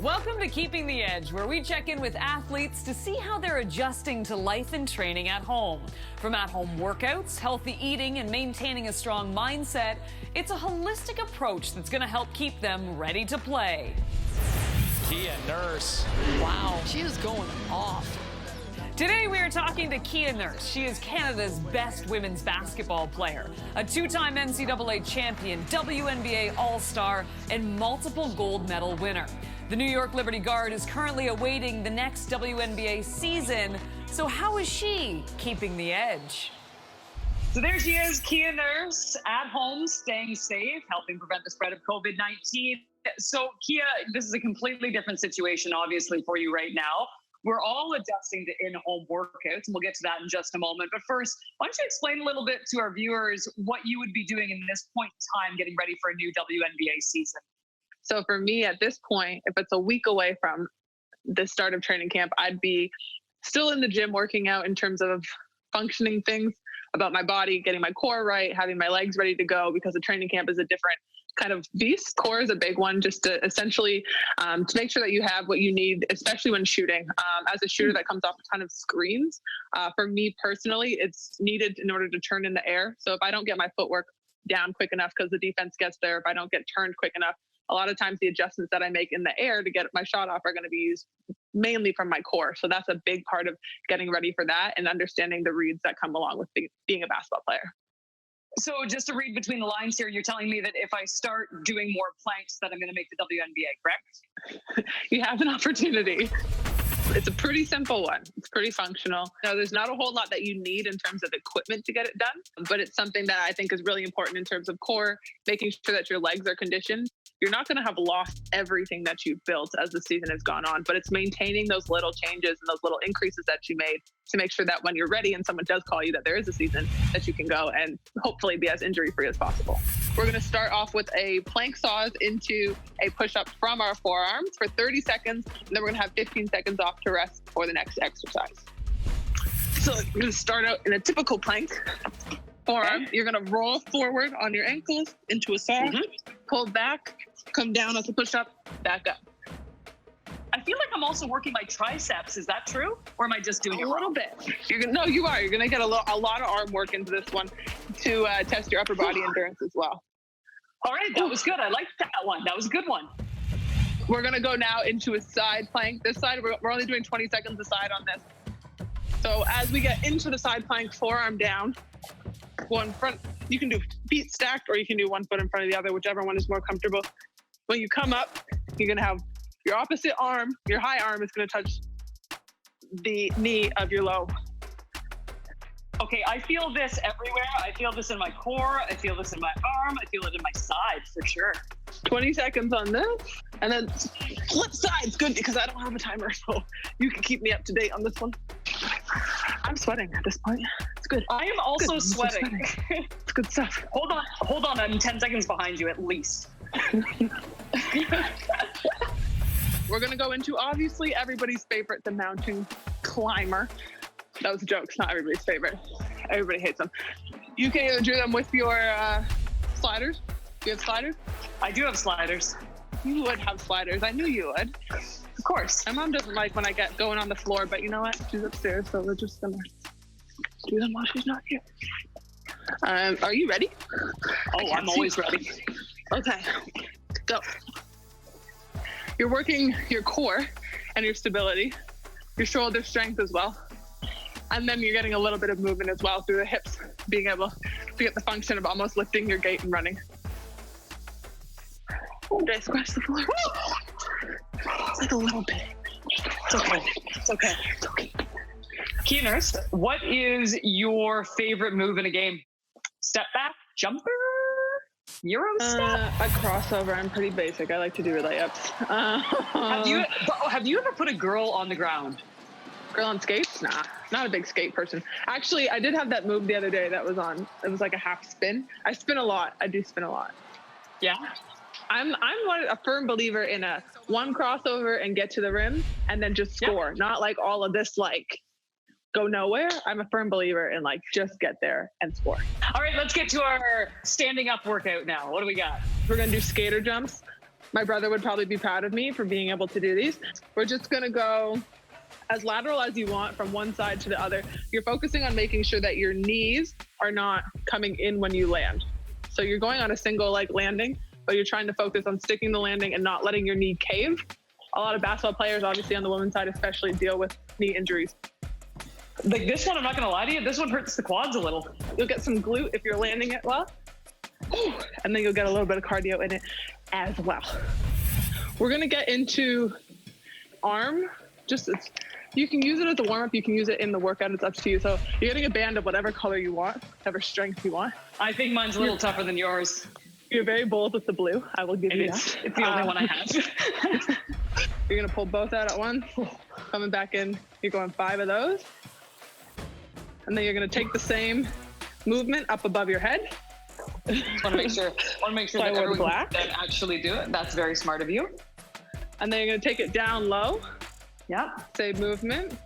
Welcome to Keeping the Edge, where we check in with athletes to see how they're adjusting to life and training at home. From at-home workouts, healthy eating, and maintaining a strong mindset, it's a holistic approach that's going to help keep them ready to play. Kia Nurse. Wow, she is going off. Today we are talking to Kia Nurse. She is Canada's best women's basketball player, a two-time NCAA champion, WNBA All-Star, and multiple gold medal winner. The New York Liberty Guard is currently awaiting the next WNBA season. So how is she keeping the edge? So there she is, Kia Nurse, at home, staying safe, helping prevent the spread of COVID-19. So Kia, this is a completely different situation, obviously, for you right now. We're all adjusting to in-home workouts, and we'll get to that in just a moment. But first, why don't you explain a little bit to our viewers what you would be doing in this point in time, getting ready for a new WNBA season? So for me at this point, if it's a week away from the start of training camp, I'd be still in the gym working out in terms of functioning things about my body, getting my core right, having my legs ready to go, because the training camp is a different kind of beast. Core is a big one, just to essentially to make sure that you have what you need, especially when shooting. As a shooter that comes off a ton of screens, for me personally, it's needed in order to turn in the air. So if I don't get my footwork down quick enough because the defense gets there, if I don't get turned quick enough, a lot of times the adjustments that I make in the air to get my shot off are going to be used mainly from my core. So that's a big part of getting ready for that and understanding the reads that come along with being a basketball player. So just to read between the lines here, you're telling me that if I start doing more planks, that I'm going to make the WNBA, correct? You have an opportunity. It's a pretty simple one. It's pretty functional. Now, there's not a whole lot that you need in terms of equipment to get it done, but it's something that I think is really important in terms of core, making sure that your legs are conditioned. You're not going to have lost everything that you've built as the season has gone on, but it's maintaining those little changes and those little increases that you made to make sure that when you're ready and someone does call you that there is a season, that you can go and hopefully be as injury-free as possible. We're going to start off with a plank saws into a push-up from our forearms for 30 seconds, and then we're going to have 15 seconds off to rest for the next exercise. So we're going to start out in a typical plank. Forearm, you're going to roll forward on your ankles into a saw, pull back, come down as a push-up, back up. I feel like I'm also working my triceps. Is that true? Or am I just doing it a little wrong? bit? No, you are. You're going to get a lot of arm work into this one to test your upper body endurance as well. All right, that was good. I liked that one. That was a good one. We're going to go now into a side plank. This side, we're only doing 20 seconds a side on this. So as we get into the side plank, forearm down, one front. You can do feet stacked, or you can do one foot in front of the other, whichever one is more comfortable. When you come up, you're going to have your opposite arm, your high arm is going to touch the knee of your low. Okay, I feel this everywhere. I feel this in my core. I feel this in my arm. I feel it in my side for sure. 20 seconds on this, and then flip side's good because I don't have a timer, so you can keep me up to date on this one. I'm sweating at this point. It's good. I am also sweating. It's good stuff. Hold on. I'm 10 seconds behind you at least. We're going to go into, obviously, everybody's favorite, the mountain climber. That was a joke. It's not everybody's favorite. Everybody hates them. You can either do them with your sliders. Do you have sliders? I do have sliders. You would have sliders. I knew you would. Of course. My mom doesn't like when I get going on the floor, but you know what? She's upstairs, so we're just going to do them while she's not here. Are you ready? Oh, I'm always ready. Okay, go. You're working your core and your stability, your shoulder strength as well. And then you're getting a little bit of movement as well through the hips, being able to get the function of almost lifting your gait and running. Oh, did I scratch the floor? It's like a little bit. It's okay. It's okay. It's okay. Kia Nurse, what is your favorite move in a game? Step back, jumper, Euro step? A crossover. I'm pretty basic. I like to do layups. Have you ever put a girl on the ground? Girl on skates? Nah, not a big skate person. Actually, I did have that move the other day that was on. It was like a half spin. I spin a lot. I do spin a lot. Yeah. I'm a firm believer in a one crossover and get to the rim and then just score. Yeah. Not like all of this like go nowhere. I'm a firm believer in like just get there and score. All right, let's get to our standing up workout now. What do we got? We're gonna do skater jumps. My brother would probably be proud of me for being able to do these. We're just gonna go as lateral as you want from one side to the other. You're focusing on making sure that your knees are not coming in when you land. So you're going on a single leg landing, but you're trying to focus on sticking the landing and not letting your knee cave. A lot of basketball players, obviously on the women's side especially, deal with knee injuries. Like this one, I'm not gonna lie to you, this one hurts the quads a little. You'll get some glute if you're landing it well. And then you'll get a little bit of cardio in it as well. We're gonna get into arm. You can use it as a warm-up, you can use it in the workout, it's up to you. So you're getting a band of whatever color you want, whatever strength you want. I think mine's a little tougher than yours. You're very bold with the blue, I will give you that. It's the only one I have. You're gonna pull both out at once, coming back in, you're going 5 of those. And then you're gonna take the same movement up above your head. Want to make sure that everyone can actually do it. That's very smart of you. And then you're going to take it down low. Yeah. Same movement.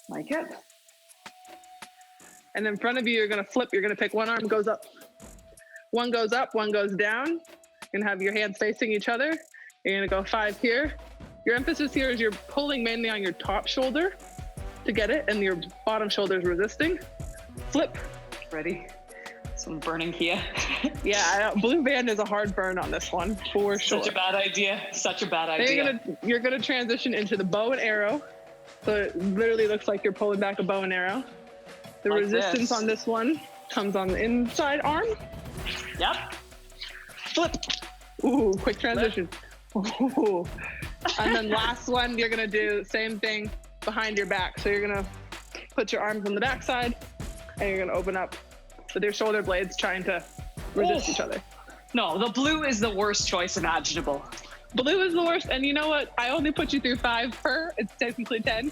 Like it. And in front of you, you're going to flip. You're going to pick one arm goes up. One goes up, one goes down. You're going to have your hands facing each other. You're going to go 5 here. Your emphasis here is you're pulling mainly on your top shoulder to get it, and your bottom shoulder is resisting. Flip. Ready? Some burning Kia. Yeah, blue band is a hard burn on this one, for sure. Such a bad idea. Such a bad idea. You're gonna transition into the bow and arrow. So it literally looks like you're pulling back a bow and arrow. The like resistance on this one comes on the inside arm. Yep. Flip. Ooh, quick transition. Ooh. And then last one, you're gonna do the same thing behind your back. So you're gonna put your arms on the back side and you're gonna open up with your shoulder blades trying to resist each other. No, the blue is the worst choice imaginable. Blue is the worst. And you know what? I only put you through 5 per. It's technically 10.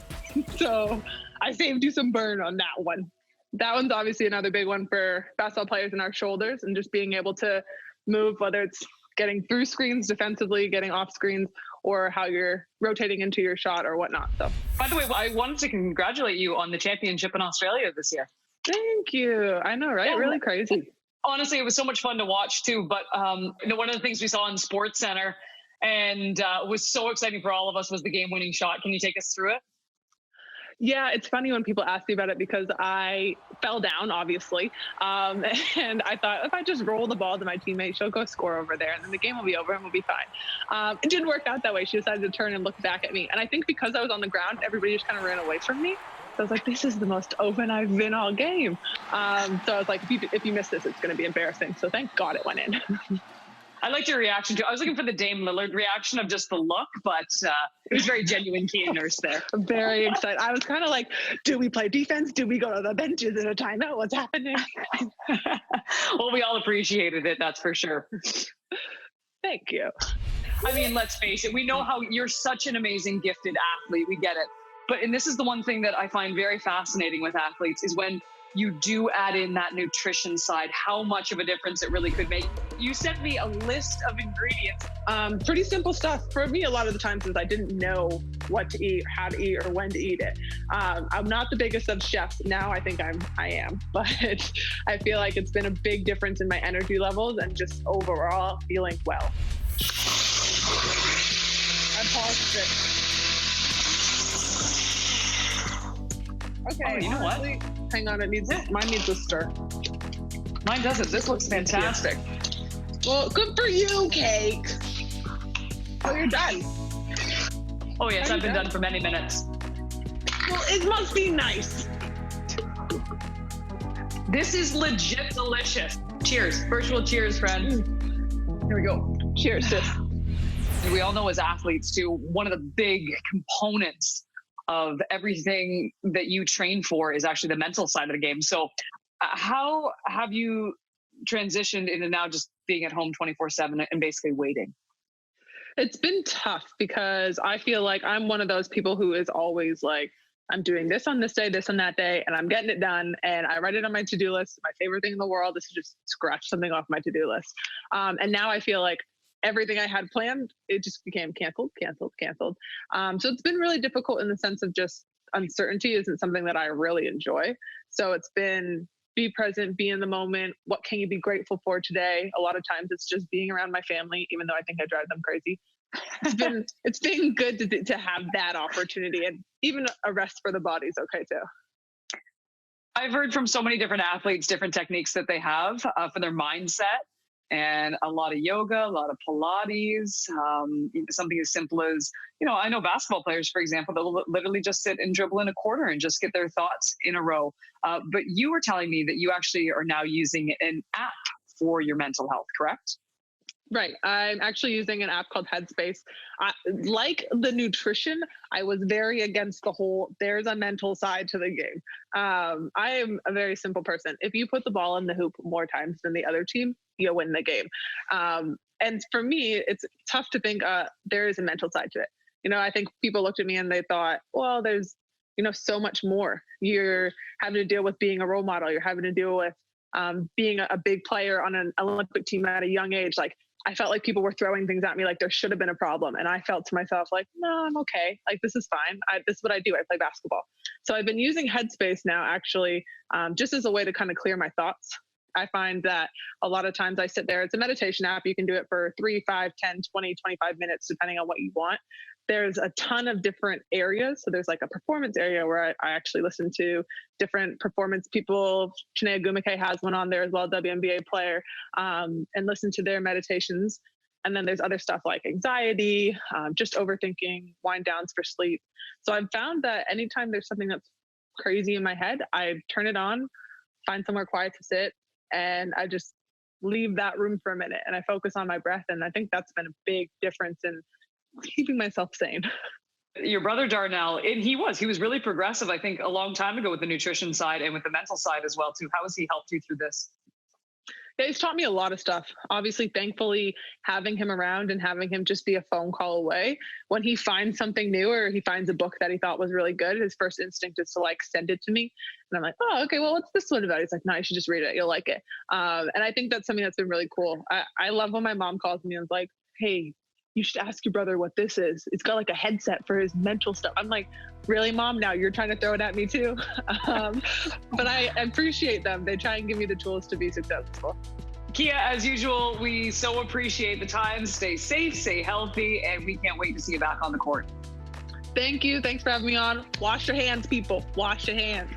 So I saved you some burn on that one. That one's obviously another big one for basketball players in our shoulders and just being able to move, whether it's getting through screens defensively, getting off screens, or how you're rotating into your shot or whatnot. So, by the way, I wanted to congratulate you on the championship in Australia this year. Thank you. I know, right? Yeah, really crazy. Honestly, it was so much fun to watch too. But one of the things we saw on Sports Center and was so exciting for all of us was the game-winning shot. Can you take us through it? Yeah, it's funny when people ask me about it because I fell down, obviously. And I thought, if I just roll the ball to my teammate, she'll go score over there and then the game will be over and we'll be fine. It didn't work out that way. She decided to turn and look back at me. And I think because I was on the ground, everybody just kind of ran away from me. So I was like, this is the most open I've been all game. So I was like, if you miss this, it's going to be embarrassing. So thank God it went in. I liked your reaction too. I was looking for the Dame Lillard reaction of just the look, but it was very genuine Kia Nurse there. Very excited. I was kind of like, do we play defense? Do we go to the benches in a timeout? What's happening? Well, we all appreciated it, that's for sure. Thank you. I mean, let's face it. We know how you're such an amazing, gifted athlete. We get it. And this is the one thing that I find very fascinating with athletes is when you do add in that nutrition side, how much of a difference it really could make. You sent me a list of ingredients. Pretty simple stuff. For me, a lot of the times is I didn't know what to eat, how to eat, or when to eat it. I'm not the biggest of chefs. Now I think I am, but I feel like it's been a big difference in my energy levels and just overall feeling well. I paused it. Okay. Oh, you know what? Hang on, mine needs a stir. Mine doesn't. This looks fantastic. Well, good for you, Cake. Oh, you're done. Oh, yes, I've been done for many minutes. Well, it must be nice. This is legit delicious. Cheers. Virtual cheers, friend. Here we go. Cheers, sis. We all know as athletes, too, one of the big components of everything that you train for is actually the mental side of the game. So how have you transitioned into now just being at home 24/7 and basically waiting? It's been tough because I feel like I'm one of those people who is always like, I'm doing this on this day, this on that day, and I'm getting it done. And I write it on my to-do list. My favorite thing in the world is to just scratch something off my to-do list. And now I feel like everything I had planned, it just became canceled. So it's been really difficult in the sense of just uncertainty isn't something that I really enjoy. So it's been be present, be in the moment. What can you be grateful for today? A lot of times it's just being around my family, even though I think I drive them crazy. It's been good to have that opportunity, and even a rest for the body is okay too. I've heard from so many different athletes, different techniques that they have for their mindset, and a lot of yoga, a lot of Pilates, something as simple as, I know basketball players, for example, that will literally just sit and dribble in a corner and just get their thoughts in a row. But you were telling me that you actually are now using an app for your mental health, correct? Right. I'm actually using an app called Headspace. Like the nutrition, I was very against the whole, there's a mental side to the game. I am a very simple person. If you put the ball in the hoop more times than the other team, you win the game. And for me, it's tough to think there is a mental side to it. I think people looked at me and they thought, well, there's, so much more. You're having to deal with being a role model. You're having to deal with being a big player on an Olympic team at a young age. Like, I felt like people were throwing things at me like there should have been a problem. And I felt to myself like, no, I'm okay. Like, this is fine. This is what I do. I play basketball. So I've been using Headspace now, actually, just as a way to kind of clear my thoughts. I find that a lot of times I sit there. It's a meditation app. You can do it for 3, 5, 10, 20, 25 minutes, depending on what you want. There's a ton of different areas. So there's like a performance area where I actually listen to different performance people. Chinea Gumike has one on there as well, WNBA player, and listen to their meditations. And then there's other stuff like anxiety, just overthinking, wind downs for sleep. So I've found that anytime there's something that's crazy in my head, I turn it on, find somewhere quiet to sit, and I just leave that room for a minute and I focus on my breath. And I think that's been a big difference in keeping myself sane. Your brother Darnell, he was really progressive, I think, a long time ago with the nutrition side and with the mental side as well too. How has he helped you through this? Yeah, he's taught me a lot of stuff. Obviously, thankfully, having him around and having him just be a phone call away. When he finds something new or he finds a book that he thought was really good, his first instinct is to send it to me. And I'm like, oh, okay, well, what's this one about? He's like, no, you should just read it. You'll like it. And I think that's something that's been really cool. I love when my mom calls me and is like, hey, you should ask your brother what this is. It's got like a headset for his mental stuff. I'm like, really, Mom? Now you're trying to throw it at me too? But I appreciate them. They try and give me the tools to be successful. Kia, as usual, we so appreciate the time. Stay safe, stay healthy, and we can't wait to see you back on the court. Thank you. Thanks for having me on. Wash your hands, people. Wash your hands.